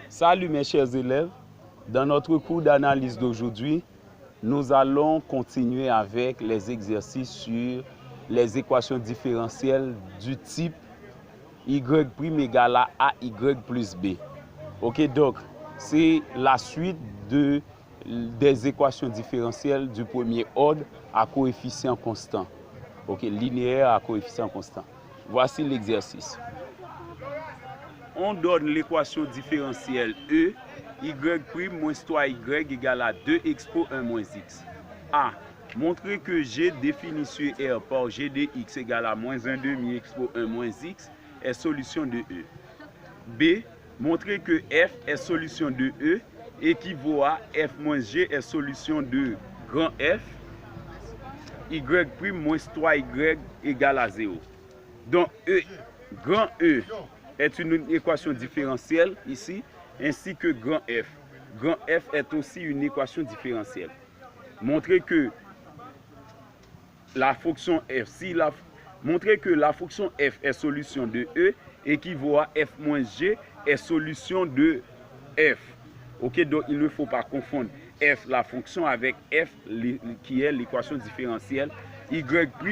Salut mes chers élèves, dans notre cours d'analyse d'aujourd'hui, nous allons continuer avec les exercices sur les équations différentielles du type y' égale à ay plus b. Ok, donc c'est la suite des équations différentielles du premier ordre à coefficient constant. Ok, linéaire à coefficient constant. Voici l'exercice. On donne l'équation différentielle E, y' moins 3y égale à 2x pour 1 moins x. A. Montrer que G défini sur R par G de x égale à moins 1 demi x pour 1 moins x est solution de E. B. Montrer que f est solution de E équivaut à f moins g est solution de grand F, y' moins 3y égale à 0. Donc E, grand E est une équation différentielle ici, ainsi que grand F. Grand F est aussi une équation différentielle. Montrer que la fonction f, montrer que la fonction f est solution de E équivaut à f moins g est solution de f. Ok, donc il ne faut pas confondre f, la fonction, avec f qui est l'équation différentielle y'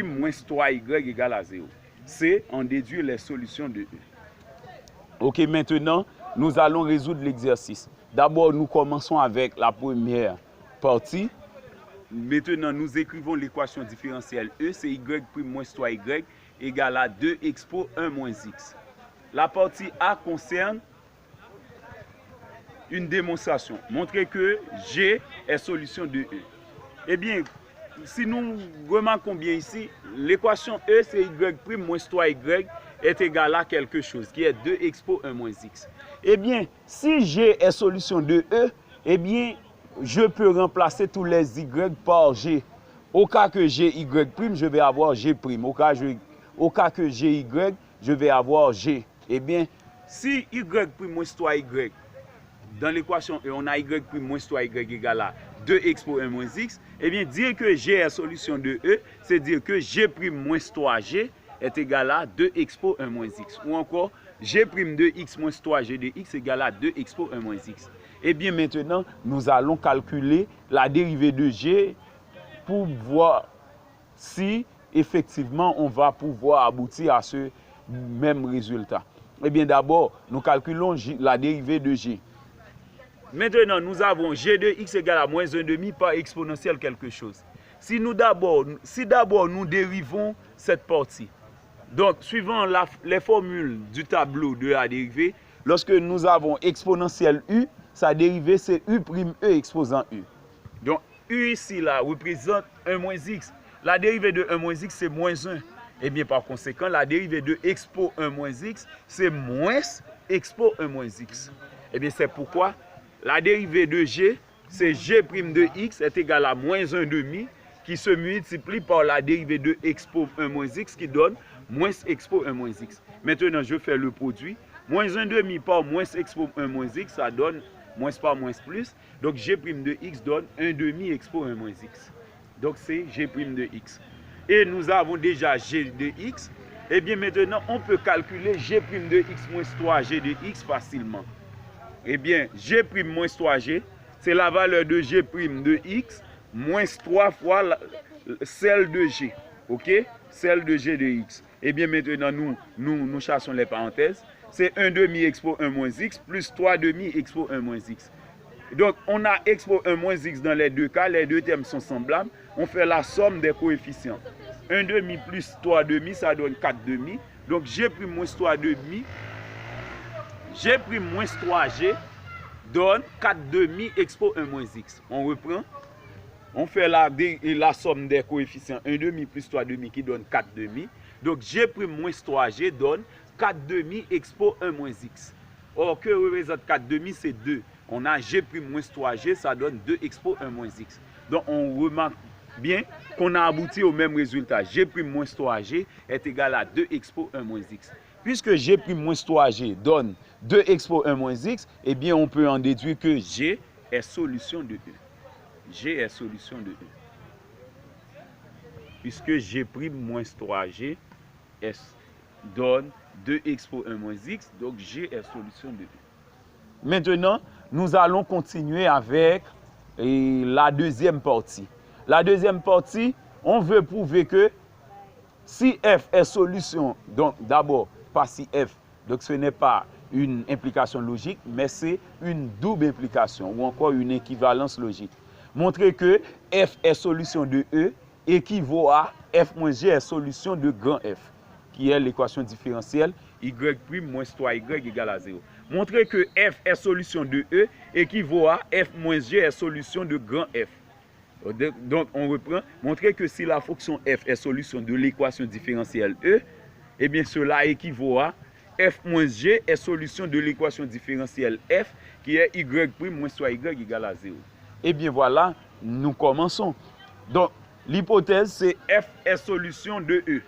moins 3y égale à 0. C, on déduit les solutions de E. Ok, maintenant, nous allons résoudre l'exercice. D'abord, nous commençons avec la première partie. Maintenant, nous écrivons l'équation différentielle E, c'est y' moins 3y égale à 2x pour 1 moins x. La partie A concerne une démonstration. Montrer que G est solution de E. Eh bien, si nous remarquons bien ici, l'équation E, c'est y' moins 3y est égal à quelque chose, qui est 2x pour 1 moins x. Eh bien, si G est solution de E, eh bien, je peux remplacer tous les y par G. Au cas que G y', je vais avoir G'. Au cas que G y, je vais avoir G. Eh bien, si y' moins 3y, dans l'équation E, on a y' moins 3y égale à 2x pour 1 moins x, eh bien, dire que G est solution de E, c'est dire que G' moins 3G est égal à 2x pour 1 moins x. Ou encore, G' de x moins 3G de x égale à 2x pour 1 moins x. Eh bien, maintenant, nous allons calculer la dérivée de G pour voir si, effectivement, on va pouvoir aboutir à ce même résultat. Eh bien, d'abord, nous calculons la dérivée de G. Maintenant, nous avons G de x égale à moins 1,5 par exponentielle quelque chose. Si d'abord nous dérivons cette partie, donc suivant les formules du tableau de la dérivée, lorsque nous avons exponentielle u, sa dérivée c'est u' e exposant u. Donc u ici là représente 1 moins x. La dérivée de 1 moins x c'est moins 1. Et bien par conséquent, la dérivée de expo 1 moins x c'est moins expo 1 moins x. Et bien c'est pourquoi la dérivée de G, c'est G' de x est égal à moins 1,5 qui se multiplie par la dérivée de expo 1 moins x qui donne moins expo 1 moins x. Maintenant, je fais le produit. Moins 1,5 par moins expo 1 moins x, ça donne moins par moins plus. Donc, G' de x donne 1,5 expo 1 moins x. Donc, c'est G' de x. Et nous avons déjà G de x. Et bien maintenant, on peut calculer G' de x moins 3G de x facilement. Eh bien, G' moins 3G, c'est la valeur de G' de x moins 3 fois celle de G. Ok? Celle de G de x. Eh bien, maintenant, nous chassons les parenthèses. C'est 1,5 expo 1 moins x plus 3,5 expo 1 moins x. Donc, on a expo 1 moins x dans les deux cas. Les deux termes sont semblables. On fait la somme des coefficients. 1,5 plus 3,5, ça donne 4,5. Donc, G' moins 3,5. G' moins 3G donne 4,5 expo 1 moins x. On reprend. On fait la somme des coefficients 1,5 plus 3,5 qui donne 4,5. Donc G' moins 3G donne 4,5 expo 1 moins x. Or, que représente 4,5, c'est 2. On a G' moins 3G, ça donne 2 expo 1 moins x. Donc on remarque bien qu'on a abouti au même résultat. G' moins 3G est égal à 2 expo 1 moins x. Puisque G' moins 3G donne 2 expo 1 moins x, eh bien on peut en déduire que G est solution de E. G est solution de E. Puisque G' moins 3G donne 2 expo 1 moins x, donc G est solution de E. Maintenant, nous allons continuer avec la deuxième partie. La deuxième partie, on veut prouver que si f est solution, donc d'abord, pas si f, donc ce n'est pas une implication logique, mais c'est une double implication ou encore une équivalence logique. Montrer que f est solution de E équivaut à f moins g est solution de grand F, qui est l'équation différentielle y' moins 3y égale à 0. Montrer que f est solution de E équivaut à f moins g est solution de grand F. Donc, on reprend. Montrer que si la fonction f est solution de l'équation différentielle E, eh bien, cela équivaut à f moins g est solution de l'équation différentielle f, qui est y' moins 3y égale à 0. Eh bien, voilà, nous commençons. Donc, l'hypothèse, c'est f est solution de E.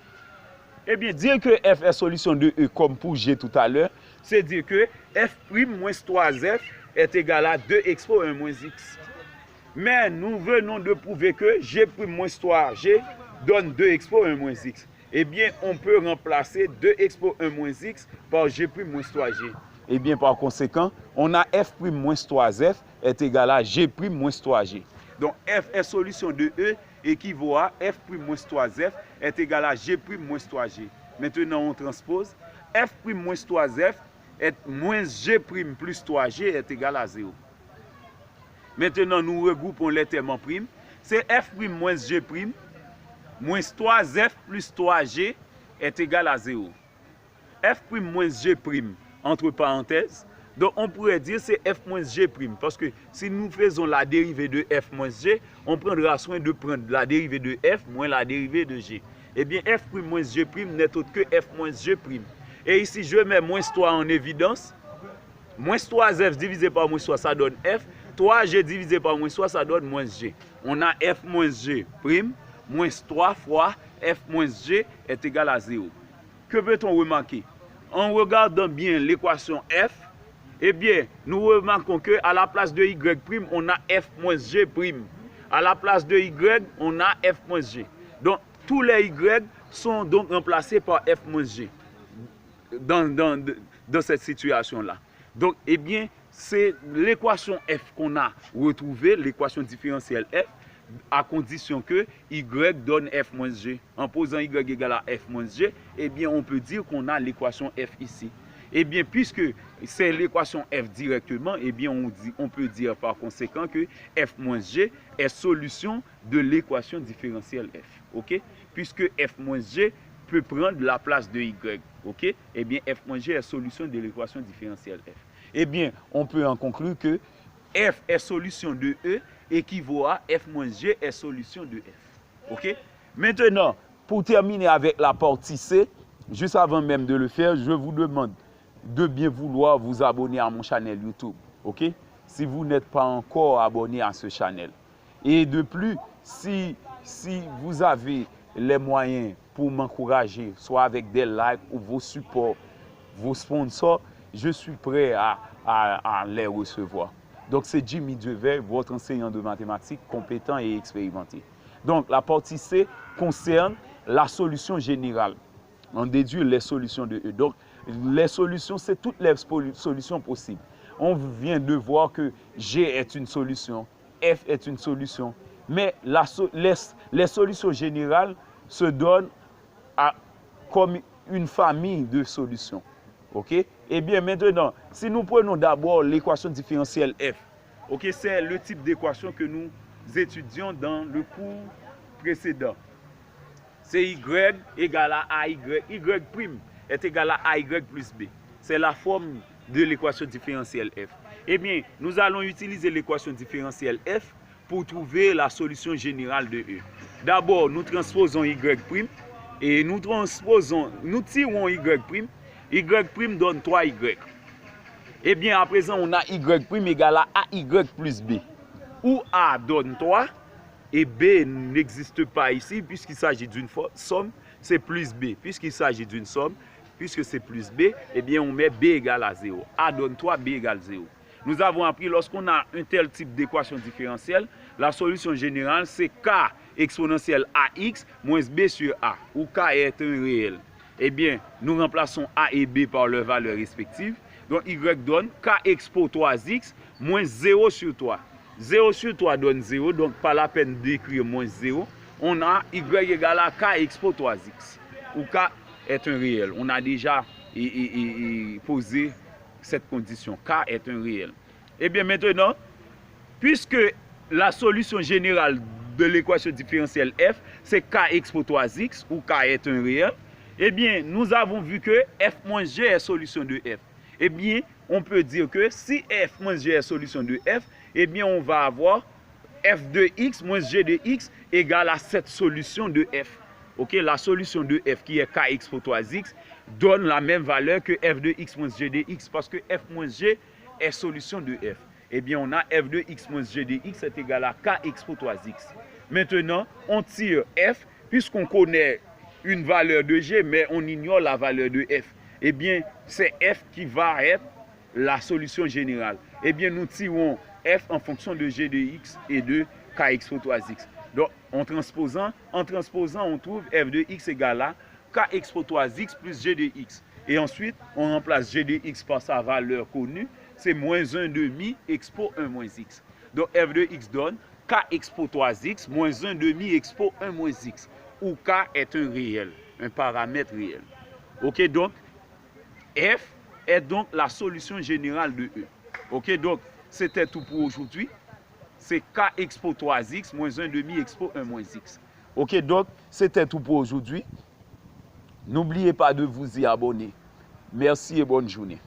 Eh bien, dire que f est solution de E, comme pour G tout à l'heure, c'est dire que f' moins 3f est égal à 2 expo 1 moins x. Mais nous venons de prouver que G' moins 3G donne 2 expo 1 moins x. Eh bien, on peut remplacer 2 expo 1 moins x par G' moins 3G. Eh bien, par conséquent, on a f' moins 3f est égal à G' moins 3G. Donc, f est solution de E équivaut à f' moins 3f est égal à G' moins 3G. Maintenant, on transpose. F' moins 3f est moins G' plus 3G est égal à 0. Maintenant, nous regroupons les termes en prime. C'est f' moins g' moins 3f plus 3g est égal à 0. F' moins g' entre parenthèses. Donc, on pourrait dire c'est f moins g'. Parce que si nous faisons la dérivée de f moins g, on prendra soin de prendre la dérivée de f moins la dérivée de g. Eh bien, f' moins g' n'est autre que f moins g'. Et ici, je mets moins 3 en évidence. Moins 3f divisé par moins 3, ça donne f. 3g divisé par moins 3, ça donne moins g. On a f moins g' moins 3 fois f moins g est égal à 0. Que peut-on remarquer? En regardant bien l'équation f, eh bien, nous remarquons qu'à la place de y', on a f moins g'. À la place de y, on a f moins g. Donc, tous les y sont donc remplacés par f moins g dans cette situation-là. Donc, eh bien, c'est l'équation f qu'on a retrouvée, l'équation différentielle f, à condition que y donne f moins g. En posant y égale à f moins g, eh bien, on peut dire qu'on a l'équation f ici. Eh bien, puisque c'est l'équation f directement, eh bien, on peut dire par conséquent que f moins g est solution de l'équation différentielle f. OK? Puisque f moins g peut prendre la place de y. OK? Eh bien, f moins g est solution de l'équation différentielle f. Eh bien, on peut en conclure que f est solution de E équivaut à f moins g est solution de f. OK? Maintenant, pour terminer avec la partie C, juste avant même de le faire, je vous demande de bien vouloir vous abonner à mon channel YouTube. OK? Si vous n'êtes pas encore abonné à ce channel. Et de plus, si vous avez les moyens pour m'encourager, soit avec des likes ou vos supports, vos sponsors, je suis prêt à les recevoir. Donc, c'est Jimmy Devey, votre enseignant de mathématiques compétent et expérimenté. Donc, la partie C concerne la solution générale. On déduit les solutions de E. Donc, les solutions, c'est toutes les solutions possibles. On vient de voir que G est une solution, F est une solution, mais les solutions générales se donnent comme une famille de solutions. OK? Eh bien, maintenant, si nous prenons d'abord l'équation différentielle f, OK, c'est le type d'équation que nous étudions dans le cours précédent. C'est y égale à ay, y' est égal à ay plus b. C'est la forme de l'équation différentielle f. Eh bien, nous allons utiliser l'équation différentielle f pour trouver la solution générale de E. D'abord, nous transposons y' et nous tirons y'. Y' donne 3y. Eh bien, à présent, on a y' égale à ay plus b. Où a donne 3 et b n'existe pas ici puisqu'il s'agit d'une somme, c'est plus b. Puisqu'il s'agit d'une somme, puisque c'est plus b, eh bien, on met b égale à 0. A donne 3, b égale 0. Nous avons appris, lorsqu'on a un tel type d'équation différentielle, la solution générale, c'est k exponentielle ax moins b sur a, où k est un réel. Eh bien, nous remplaçons a et b par leurs valeurs respectives. Donc y donne k expo 3x moins 0 sur 3. 0 sur 3 donne 0, donc pas la peine d'écrire moins 0. On a y égale à k expo 3x, où k est un réel. On a déjà posé cette condition, k est un réel. Et bien maintenant, puisque la solution générale de l'équation différentielle f, c'est k expo 3x, où k est un réel, eh bien, nous avons vu que f moins g est solution de f. Eh bien, on peut dire que si f moins g est solution de f, eh bien, on va avoir f de x moins g de x égale à cette solution de f. Ok, la solution de f qui est k expo 3x donne la même valeur que f de x moins g de x parce que f moins g est solution de f. Eh bien, on a f de x moins g de x est égal à k expo 3x. Maintenant, on tire f, puisqu'on connaît une valeur de g, mais on ignore la valeur de f. Eh bien, c'est f qui va être la solution générale. Eh bien, nous tirons f en fonction de g de x et de k expo 3x. Donc, en transposant, on trouve f de x égale à k expo 3x plus g de x. Et ensuite, on remplace g de x par sa valeur connue, c'est moins 1 demi expo 1 moins x. Donc, f de x donne k expo 3x moins 1 demi expo 1 moins x, où k est un réel, un paramètre réel. Ok, donc, f est donc la solution générale de E. Ok, donc, c'était tout pour aujourd'hui. C'est k expo 3x moins 1 demi expo 1 moins x. Ok, donc, c'était tout pour aujourd'hui. N'oubliez pas de vous y abonner. Merci et bonne journée.